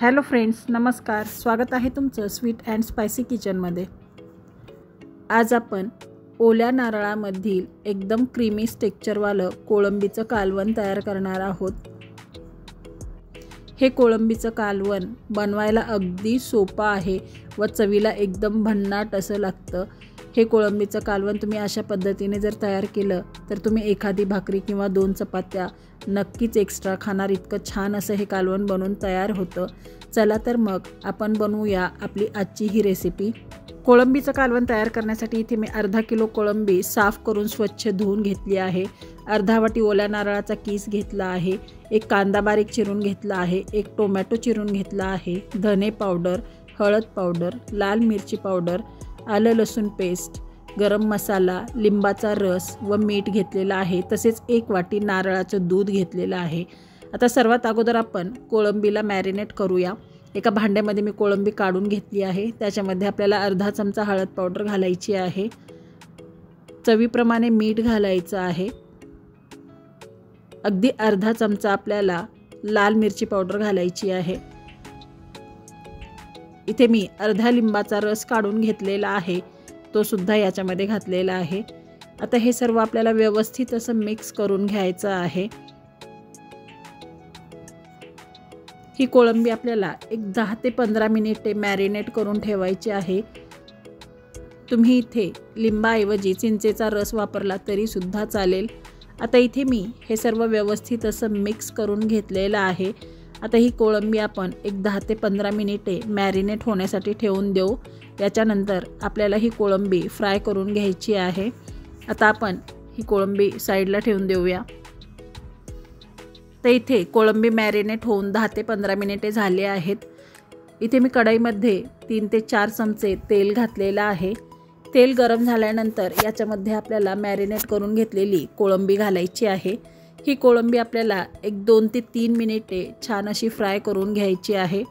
Hello friends, नमस्कार. स्वागत आहे तुमचं स्वीट अँड स्पायसी किचनमध्ये. आज आपण ओल्या नारळामधील एकदम क्रीमी टेक्स्चरवालं कोळंबीचं कालवण तयार करणार आहोत. हे कोळंबीचं कालवण बनवायला अगदी सोपं आहे व चवीला एकदम भन्नाट असं लागतं. हे कोळंबीचं कालवण तुम्ही अशा पद्धतीने जर तयार केलं तर तुम्ही एखादी भाकरी किंवा 2 चपात्या नक्कीच एक्स्ट्रा खाणार, इतकं छान असं हे कालवण बनवून तयार होतं. चला तर मग आपण बनवूया आपली आजची ही रेसिपी. कोळंबीचं कालवण तयार करण्यासाठी इथे मी अर्धा किलो कोळंबी साफ करून स्वच्छ धुवून घेतली आहे. अर्धा वाटी ओल्या नारळाचा कीस घेतला आहे. एक कांदा बारीक चिरून घेतला आहे. एक टोमॅटो चिरून घेतला आहे. धने पावडर, हळद पावडर, लाल मिरची पावडर, आलं लसूण पेस्ट, गरम मसाला, लिंबाचा रस व मीठ घेतलेला आहे. तसेच 1 वाटी नारळाचं दूध घेतलेलं आहे. आता सर्वात अगोदर आपण कोळंबीला मॅरिनेट करूया. एका भांड्यामध्ये मी कोळंबी काढून घेतली आहे. त्याच्यामध्ये आपल्याला अर्धा चमचा हळद पावडर घालायची आहे. चवीप्रमाणे मीठ घालायचं आहे. अगदी अर्धा चमचा आपल्याला लाल मिरची पावडर घालायची आहे. इथे मी अर्धा लिंबाचा रस काढून घेतलेला आहे, तो सुद्धा याच्यामध्ये घातलेला आहे. आता हे सर्व आपल्याला व्यवस्थित असं मिक्स करून घ्यायचं आहे. ही कोळंबी आपल्याला एक 10 ते 15 मिनिटे मॅरिनेट करून ठेवायची आहे. तुम्ही इथे लिंबाऐवजी चिंचेचा रस वापरला तरी सुद्धा चालेल. आता इथे मी हे सर्व व्यवस्थित असं मिक्स करून घेतलेलं आहे. आता ही कोळंबी आपण एक 10 ते 15 मिनिटे मॅरिनेट होण्यासाठी ठेवून देऊ. याच्यानंतर आपल्याला ही कोळंबी फ्राय करून घ्यायची आहे. आता आपण ही कोळंबी साईडला ठेवून देऊया. तर इथे कोळंबी मॅरिनेट होऊन 10 ते 15 मिनिटे झाले आहेत. इथे मी कढईमध्ये 3 ते 4 चमचे तेल घातलेलं आहे. तेल गरम झाल्यानंतर याच्यामध्ये आपल्याला मॅरिनेट करून घेतलेली कोळंबी घालायची आहे. ही कोळंबी आपल्याला एक 2 ते 3 मिनिटे छान अशी फ्राय करून घ्यायची आहे.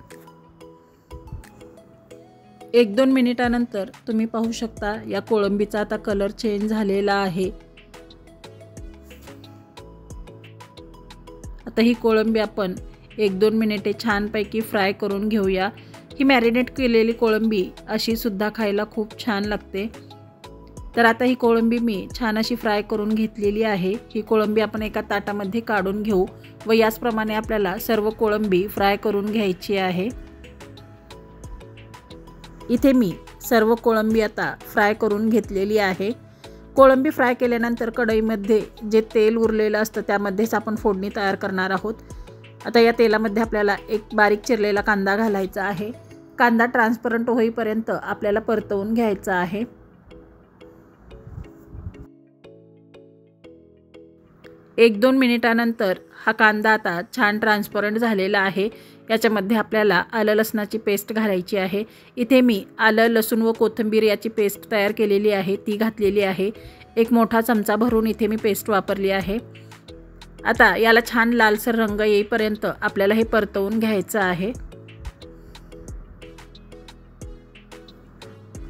1-2 मिनिटानंतर तुम्ही पाहू शकता या कोळंबीचा आता कलर चेंज झालेला आहे. आता ही कोळंबी आपण 1-2 मिनिटे छानपैकी फ्राय करून घेऊया. ही मॅरिनेट केलेली कोळंबी अशी सुद्धा खायला खूप छान लागते. तर आता ही कोळंबी मी छान अशी फ्राय करून घेतलेली आहे. ही कोळंबी आपण एका ताटामध्ये काढून घेऊ व याचप्रमाणे आपल्याला सर्व कोळंबी फ्राय करून घ्यायची आहे. इथे मी सर्व कोळंबी आता फ्राय करून घेतलेली आहे. कोळंबी फ्राय केल्यानंतर कढईमध्ये जे तेल उरलेलं असतं त्यामध्येच आपण फोडणी तयार करणार आहोत. आता या तेलामध्ये आपल्याला एक बारीक चिरलेला कांदा घालायचा आहे. कांदा ट्रान्सपरंट होईपर्यंत आपल्याला परतवून घ्यायचा आहे. 1-2 मिनिटानंतर हा कांदा आता छान ट्रान्सपरंट झालेला आहे. याच्यामध्ये आपल्याला आलं लसणाची पेस्ट घालायची आहे. इथे मी आलं लसूण व कोथिंबीर याची पेस्ट तयार केलेली आहे, ती घातलेली आहे. 1 मोठा चमचा भरून इथे मी पेस्ट वापरली आहे. आता याला छान लालसर रंग येईपर्यंत आपल्याला हे परतवून घ्यायचं आहे.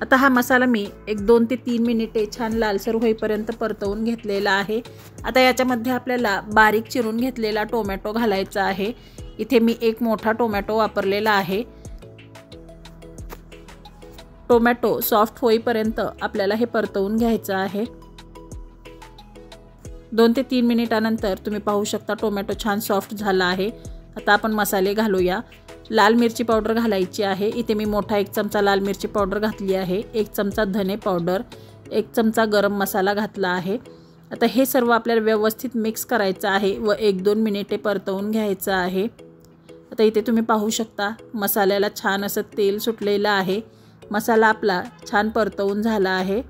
आता हा मसाला मी एक 2 ते 3 मिनिटे छान लालसर होईपर्यंत परतवून घेतलेला आहे. आता याच्यामध्ये आपल्याला बारीक चिरून घेतलेला टोमॅटो घालायचा आहे. इथे मी 1 मोठा टोमॅटो वापरलेला आहे. टोमॅटो सॉफ्ट होईपर्यंत आपल्याला हे परतवून घ्यायचं आहे. 2 ते 3 मिनिटानंतर तुम्ही पाहू शकता टोमॅटो छान सॉफ्ट झाला आहे. आता आपण मसाले घालूया. लाल मिरची पावडर घालायची आहे. इथे मी मोठा 1 चमचा लाल मिरची पावडर घातली आहे. 1 चमचा धने पावडर, 1 चमचा गरम मसाला घातला आहे. आता हे सर्व आपल्याला व्यवस्थित मिक्स करायचं आहे व 1-2 मिनिटे परतवून घ्यायचं आहे. आता इथे तुम्ही पाहू शकता मसाल्याला छान असं तेल सुटलेलं आहे. मसाला आपला छान परतवून झाला आहे.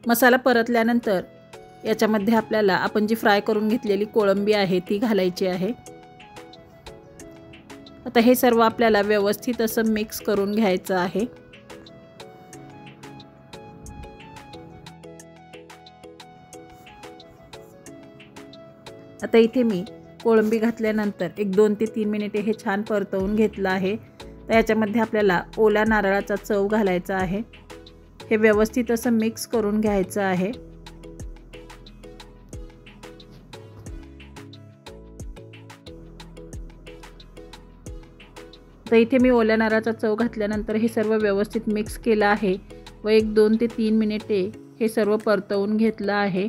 मसाला परतल्यानंतर याच्यामध्ये आपल्याला आपण जी फ्राय करून घेतलेली कोळंबी आहे ती घालायची आहे. आता हे सर्व आपल्याला व्यवस्थित असं मिक्स करून घ्यायचं आहे. आता इथे मी कोळंबी घातल्यानंतर एक 2 ते 3 मिनिटे हे छान परतवून घेतलं आहे. तर याच्यामध्ये आपल्याला ओल्या नारळाचा चव घालायचा आहे. हे व्यवस्थित असं मिक्स करून घ्यायचं आहे. तर इथे मी ओल्या नारळाचा चव घातल्यानंतर हे सर्व व्यवस्थित मिक्स केलं आहे व 1-2 ते 3 मिनिटे हे सर्व परतवून घेतलं आहे।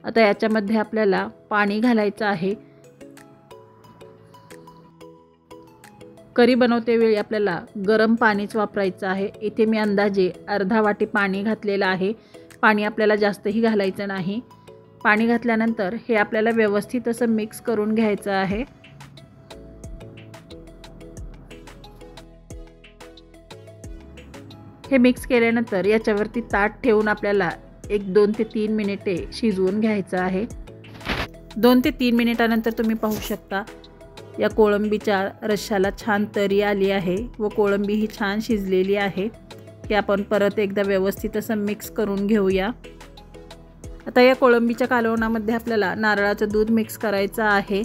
आता याच्यामध्ये आपल्याला पाणी घालायचं आहे। करी बनवते वेळी आपल्याला गरम पाणीच वापरायचं आहे। इथे मी अंदाजे अर्धा वाटी पाणी घातलेलं आहे। पाणी आपल्याला जास्तही घालायचं नाही। पाणी घातल्यानंतर हे आपल्याला व्यवस्थित असं मिक्स करून घ्यायचं आहे। हे मिक्स केल्यानंतर याच्यावरती ताट ठेवून आपल्याला 1-2 ते 3 मिनिटे शिजवून घ्यायचं आहे। 2 ते 3 मिनिटानंतर तुम्ही पाहू शकता या कोळंबीच्या रश्श्याला छान तरी आली आहे व कोळंबी ही छान शिजलेली आहे। हे आपण परत एकदा व्यवस्थित असं मिक्स करून घेऊया। आता या कोळंबीच्या कालवणामध्ये आपल्याला नारळाचं दूध मिक्स करायचं आहे।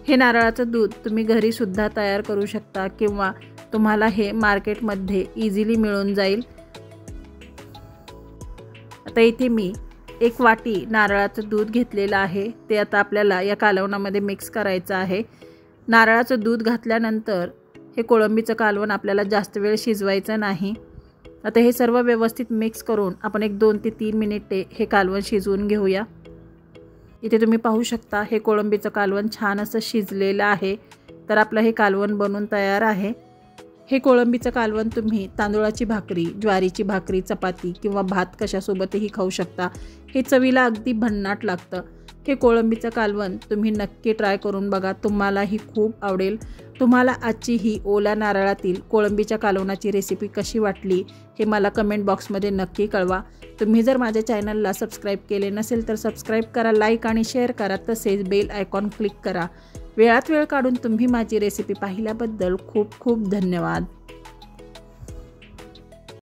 हे नारळाचं दूध तुम्ही घरी सुद्धा तयार करू शकता किंवा तुम्हाला हे मार्केटमध्ये इझिली मिळून जाईल। आता इथे मी 1 वाटी नारळाचं दूध घेतलेलं आहे। ते आता आपल्याला या कालवणामध्ये मिक्स करायचं आहे। नारळाचं दूध घातल्यानंतर हे कोळंबीचं कालवण आपल्याला जास्त वेळ शिजवायचं नाही। आता हे सर्व व्यवस्थित मिक्स करून आपण 1-2 ते 3 मिनिटे हे कालवण शिजवून घेऊया। इथे तुम्ही पाहू शकता हे कोळंबीचं कालवण छान असं शिजलेलं आहे। तर आपलं हे कालवण बनून तयार आहे। हे कोळंबीचं कालवण तुम्ही तांदूळाची भाकरी, ज्वारीची भाकरी, चपाती किंवा भात कशासोबतही खाऊ शकता। हे चवीला अगदी भन्नाट लागतं। हे कोळंबीचं कालवण तुम्ही नक्की ट्राय करून बघा, तुम्हालाही खूप आवडेल। तुम्हाला आजची ही ओल्या नारळातील कोळंबीच्या कालवणाची रेसिपी कशी वाटली हे मला कमेंट बॉक्समध्ये नक्की कळवा। तुम्ही जर माझ्या चॅनलला सबस्क्राईब केले नसेल तर सबस्क्राईब करा, लाईक आणि शेअर करा, तसेच बेल आयकॉन क्लिक करा। वेळात वेळ काढून तुम्ही माझी रेसिपी पाहिल्याबद्दल खूप खूप धन्यवाद।